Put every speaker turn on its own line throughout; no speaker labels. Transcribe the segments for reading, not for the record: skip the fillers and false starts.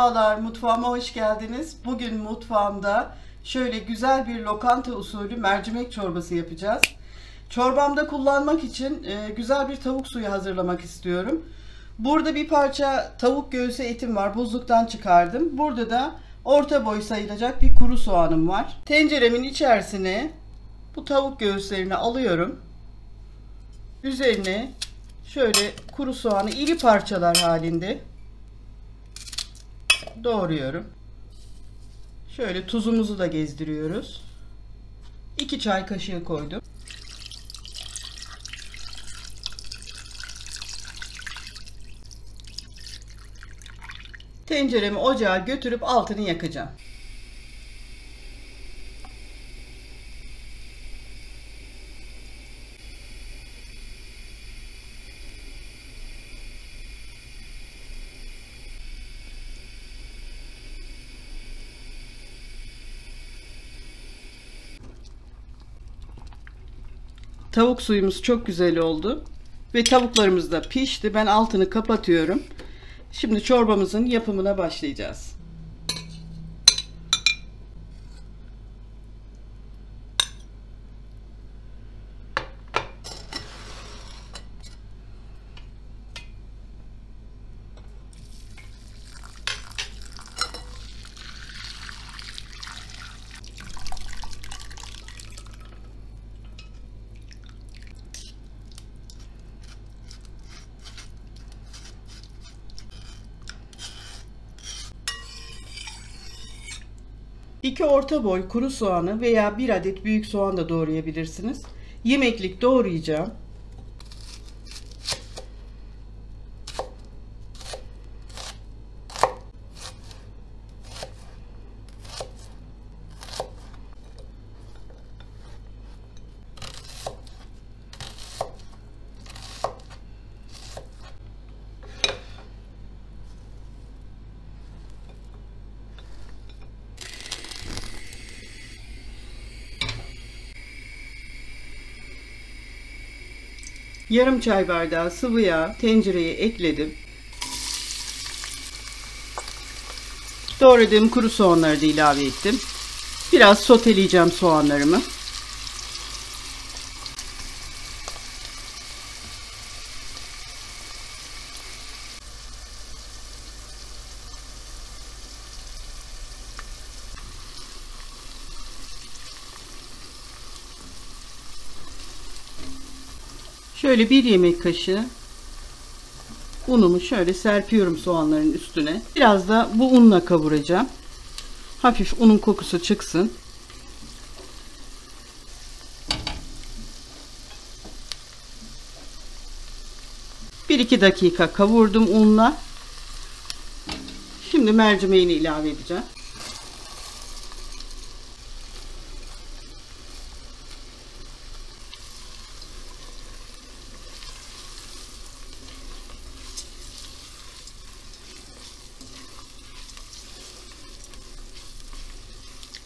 Merhabalar, mutfağıma hoş geldiniz. Bugün mutfağımda şöyle güzel bir lokanta usulü mercimek çorbası yapacağız. Çorbamda kullanmak için güzel bir tavuk suyu hazırlamak istiyorum. Burada bir parça tavuk göğsü etim var, buzluktan çıkardım. Burada da orta boy sayılacak bir kuru soğanım var. Tenceremin içerisine bu tavuk göğüslerini alıyorum. Üzerine şöyle kuru soğanı iri parçalar halinde doğruyorum. Şöyle tuzumuzu da gezdiriyoruz. 2 çay kaşığı koydum. Tenceremi ocağa götürüp altını yakacağım. Tavuk suyumuz çok güzel oldu ve tavuklarımız da pişti. Ben altını kapatıyorum. Şimdi çorbamızın yapımına başlayacağız. İki orta boy kuru soğanı veya bir adet büyük soğan da doğrayabilirsiniz. Yemeklik doğrayacağım. Yarım çay bardağı sıvı yağ tencereye ekledim. Doğradığım kuru soğanları da ilave ettim. Biraz soteleyeceğim soğanlarımı. Şöyle bir yemek kaşığı unumu şöyle serpiyorum soğanların üstüne. Biraz da bu unla kavuracağım. Hafif unun kokusu çıksın. Bir iki dakika kavurdum unla. Şimdi mercimeğini ilave edeceğim.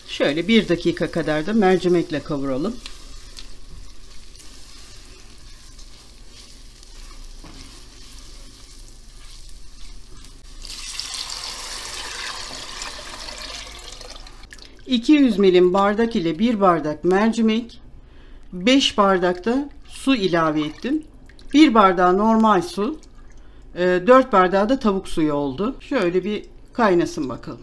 Şöyle bir dakika kadar da mercimekle kavuralım. ...200 ml bardak ile 1 bardak mercimek... ...5 bardak da su ilave ettim. 1 bardağı normal su... ...4 bardağı da tavuk suyu oldu. Şöyle bir kaynasın bakalım.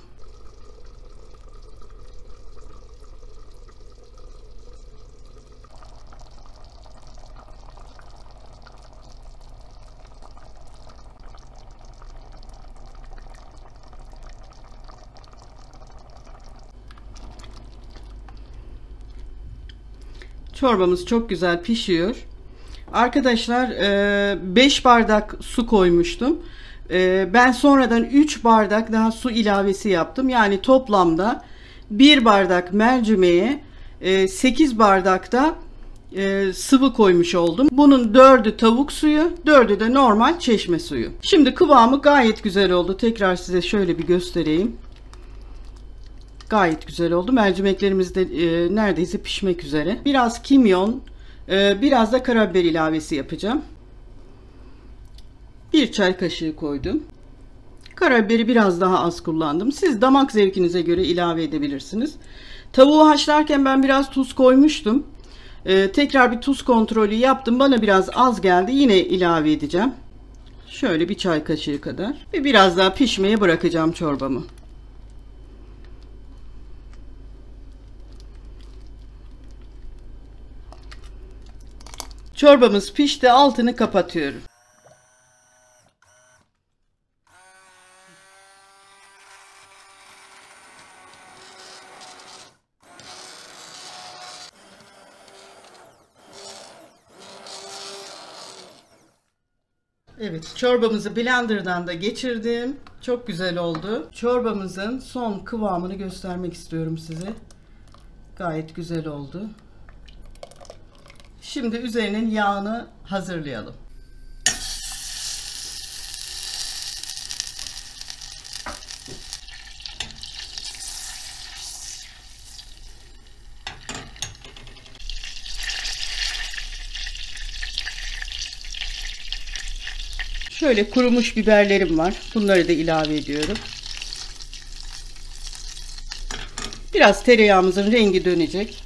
Çorbamız çok güzel pişiyor. Arkadaşlar 5 bardak su koymuştum. Ben sonradan 3 bardak daha su ilavesi yaptım. Yani toplamda 1 bardak mercimeğe 8 bardak da sıvı koymuş oldum. Bunun 4'ü tavuk suyu, 4'ü de normal çeşme suyu. Şimdi kıvamı gayet güzel oldu. Tekrar size şöyle bir göstereyim. Gayet güzel oldu. Mercimeklerimiz de neredeyse pişmek üzere. Biraz kimyon, biraz da karabiber ilavesi yapacağım. 1 çay kaşığı koydum. Karabiberi biraz daha az kullandım. Siz damak zevkinize göre ilave edebilirsiniz. Tavuğu haşlarken ben biraz tuz koymuştum. Tekrar bir tuz kontrolü yaptım. Bana biraz az geldi. Yine ilave edeceğim. Şöyle bir çay kaşığı kadar. Ve biraz daha pişmeye bırakacağım çorbamı. Çorbamız pişti. Altını kapatıyorum. Evet, çorbamızı blenderdan da geçirdim. Çok güzel oldu. Çorbamızın son kıvamını göstermek istiyorum size. Gayet güzel oldu. Şimdi üzerinin yağını hazırlayalım. Şöyle kurumuş biberlerim var. Bunları da ilave ediyorum. Biraz tereyağımızın rengi dönecek.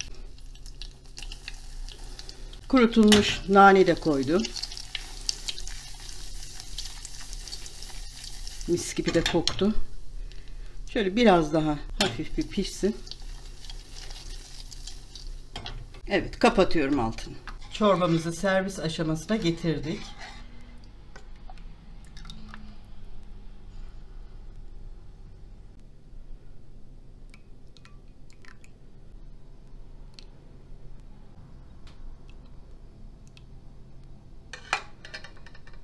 Kurutulmuş nane de koydum. Mis gibi de koktu. Şöyle biraz daha hafif bir pişsin. Evet, kapatıyorum altını. Çorbamızı servis aşamasına getirdik.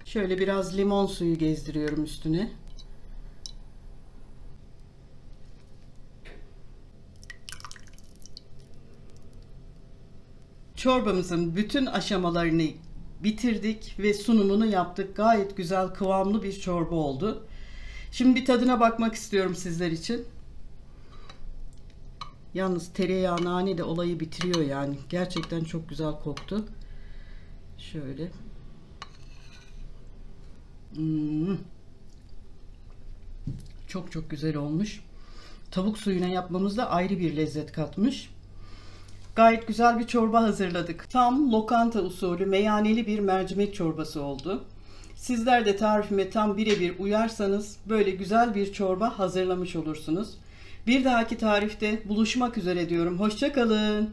Şöyle biraz limon suyu gezdiriyorum üstüne. Çorbamızın bütün aşamalarını bitirdik ve sunumunu yaptık. Gayet güzel, kıvamlı bir çorba oldu. Şimdi bir tadına bakmak istiyorum sizler için. Yalnız tereyağı, nane de olayı bitiriyor yani. Gerçekten çok güzel koktu. Şöyle. Çok güzel olmuş. Tavuk suyuna yapmamız da ayrı bir lezzet katmış. Gayet güzel bir çorba hazırladık. Tam lokanta usulü meyhaneli bir mercimek çorbası oldu. Sizler de tarifime tam birebir uyarsanız böyle güzel bir çorba hazırlamış olursunuz. Bir dahaki tarifte buluşmak üzere diyorum. Hoşça kalın.